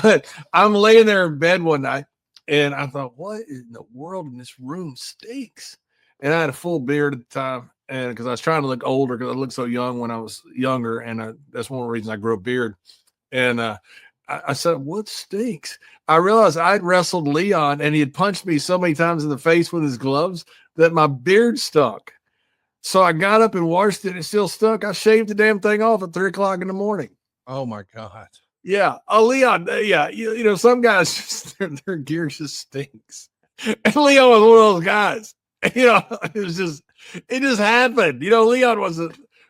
But I'm laying there in bed one night and I thought, what in the world in this room stinks? And I had a full beard at the time. And because I was trying to look older, because I looked so young when I was younger. And that's one of the reasons I grew a beard. And I said, what stinks? I realized I'd wrestled Leon and he had punched me so many times in the face with his gloves that my beard stunk. So I got up and washed it and it still stunk. I shaved the damn thing off at 3 o'clock in the morning. Oh my God. Yeah. Oh, Leon. Yeah. You know, some guys, just, their gear just stinks. And Leon was one of those guys. You know, it just happened. You know,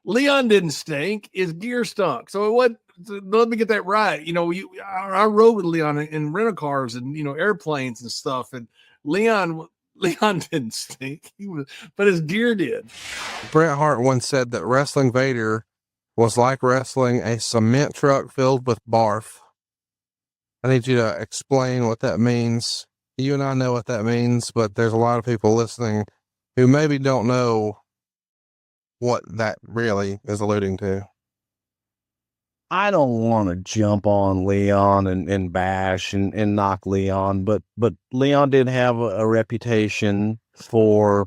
Leon didn't stink. His gear stunk. So let me get that right. You know, I rode with Leon in rental cars and, you know, airplanes and stuff. And Leon didn't stink. But his gear did. Bret Hart once said that wrestling Vader was like wrestling a cement truck filled with barf. I need you to explain what that means. You and I know what that means, but there's a lot of people listening who maybe don't know what that really is alluding to. I don't want to jump on Leon and bash and knock Leon, but Leon did have a reputation for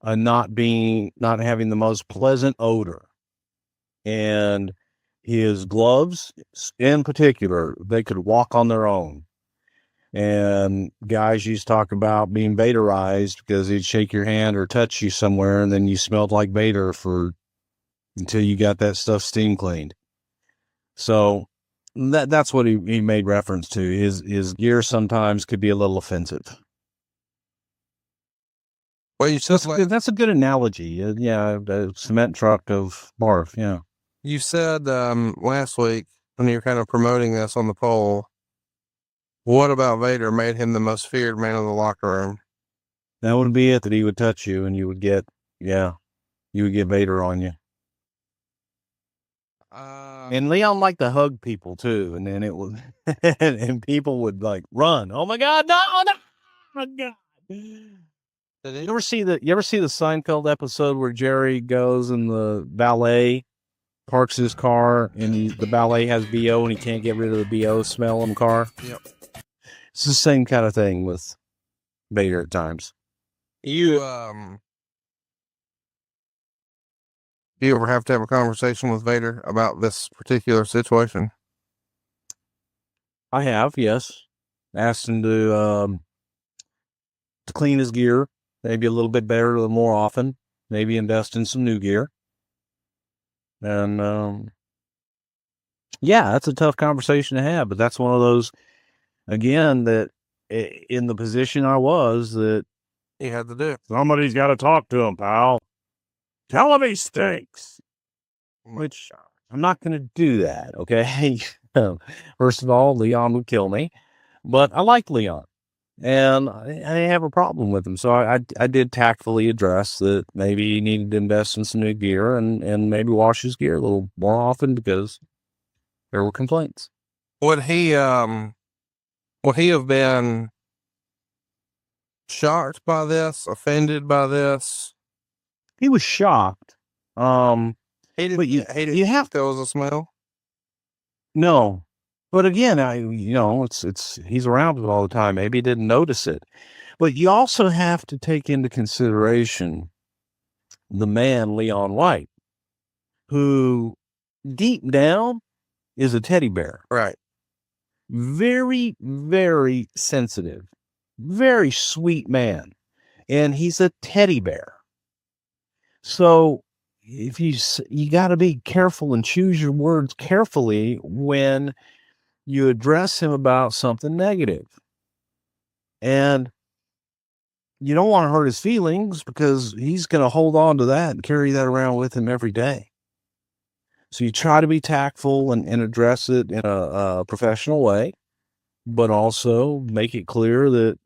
not having the most pleasant odor. And his gloves in particular, they could walk on their own. And guys used to talk about being Vaderized because he'd shake your hand or touch you somewhere and then you smelled like Vader until you got that stuff steam cleaned. So that's what he made reference to. His gear sometimes could be a little offensive. Well, you said that's a good analogy. Yeah, a cement truck of barf. Yeah. You said last week when you were kind of promoting this on the poll, what about Vader made him the most feared man in the locker room? That would be it, that he would touch you and you would get Vader on you. And Leon liked to hug people too. And then it was, and people would like run. Oh my God, no, oh my God. You ever see the Seinfeld episode where Jerry goes and the valet parks his car and the valet has BO and he can't get rid of the BO smell in the car? Yep. It's the same kind of thing with Vader at times. Do you ever have to have a conversation with Vader about this particular situation? I have, yes. Asked him to clean his gear, maybe a little bit better, a little more often, maybe invest in some new gear. And yeah, that's a tough conversation to have, but that's one of those, again, that in the position I was, that he had to do. Somebody's got to talk to him, pal. Tell him he stinks. Which I'm not going to do that, okay? First of all, Leon would kill me, but I like Leon, and I have a problem with him. So I did tactfully address that maybe he needed to invest in some new gear and maybe wash his gear a little more often because there were complaints. Would he have been shocked by this, offended by this? He was shocked. But you have to as a smell. No, but again, it's he's around it all the time. Maybe he didn't notice it, but you also have to take into consideration the man Leon White, who deep down is a teddy bear. Right. Very, very sensitive, very sweet man, and he's a teddy bear. So if you got to be careful and choose your words carefully when you address him about something negative. And you don't want to hurt his feelings because he's going to hold on to that and carry that around with him every day. So you try to be tactful and address it in a professional way, but also make it clear that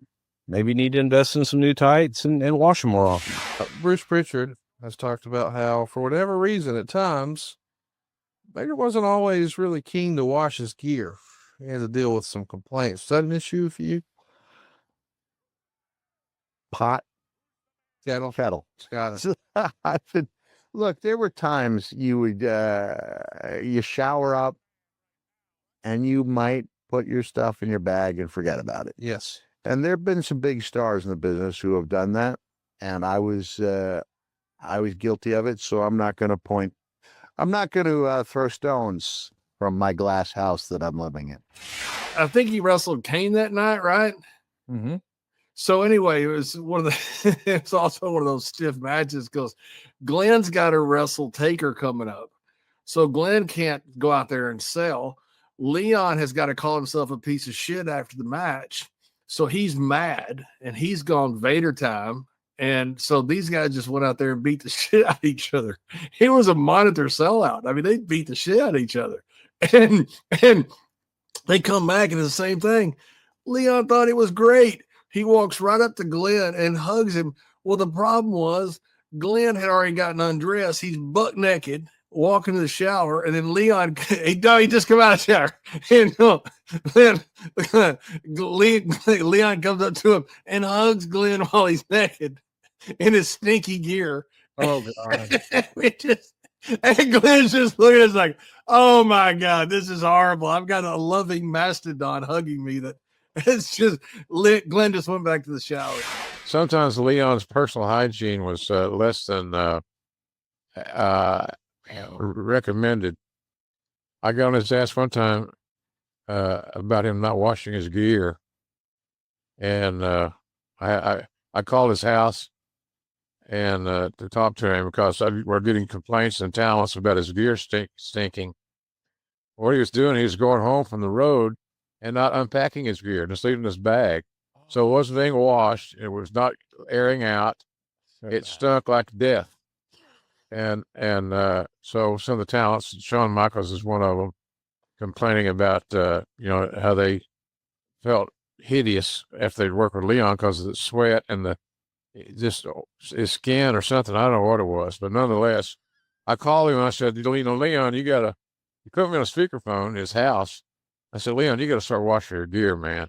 maybe you need to invest in some new tights and wash them more often. Bruce Prichard has talked about how, for whatever reason, at times, Vader wasn't always really keen to wash his gear. He had to deal with some complaints. Is that an issue for you? Pot? Kettle. Got it. Look, there were times you would, you shower up and you might put your stuff in your bag and forget about it. Yes. And there have been some big stars in the business who have done that, and I was guilty of it. So I'm not going to throw stones from my glass house that I'm living in. I think he wrestled Kane that night, right? Mm-hmm. So anyway, it was it's also one of those stiff matches because Glenn's got to wrestle Taker coming up. So Glenn can't go out there and sell. Leon has got to call himself a piece of shit after the match. So he's mad and he's gone Vader time. And so these guys just went out there and beat the shit out of each other. It was a monitor sellout. I mean, they beat the shit out of each other. And they come back and it's the same thing. Leon thought it was great. He walks right up to Glenn and hugs him. Well, the problem was Glenn had already gotten undressed. He's buck naked, walking to the shower, and then Leon, he just come out of the shower. And Leon comes up to him and hugs Glenn while he's naked in his stinky gear. Oh, God. And Glenn's just looking at us like, oh my God, this is horrible. I've got a loving mastodon hugging me that it's just Glenn just went back to the shower. Sometimes Leon's personal hygiene was less than recommended. I got on his ass one time about him not washing his gear, and I called his house and to talk to him because we're getting complaints and talents about his gear stinking. What he was doing, he was going home from the road and not unpacking his gear, just leaving his bag. So it wasn't being washed. It was not airing out. It stunk like death. And so some of the talents, Shawn Michaels is one of them, complaining about, how they felt hideous after they'd worked with Leon because of the sweat and just his skin or something. I don't know what it was, but nonetheless, I called him and I said, Leon, he put me on a speakerphone in his house. I said, Leon, you got to start washing your gear, man.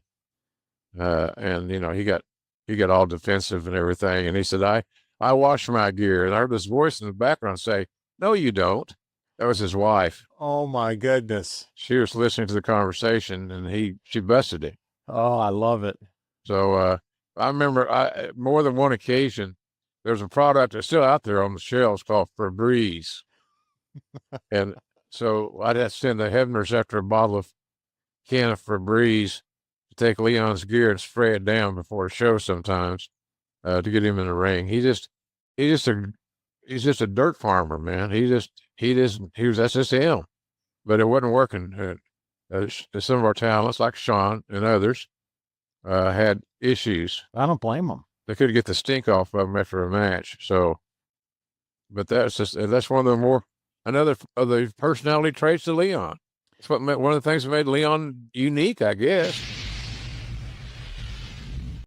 And he got all defensive and everything. And he said, I wash my gear. And I heard this voice in the background say, no, you don't. That was his wife. Oh my goodness. She was listening to the conversation and she busted him. Oh, I love it. So, I remember more than one occasion, there's a product that's still out there on the shelves called Febreze. And so I'd have to send the Hebners after a can of Febreze to take Leon's gear and spray it down before a show sometimes to get him in the ring. He's just a dirt farmer, man. That's just him. But it wasn't working. Some of our talents, like Shawn and others, had issues. I don't blame them. They couldn't get the stink off of them after a match. So, but that's one of another of the personality traits of Leon. It's one of the things that made Leon unique, I guess.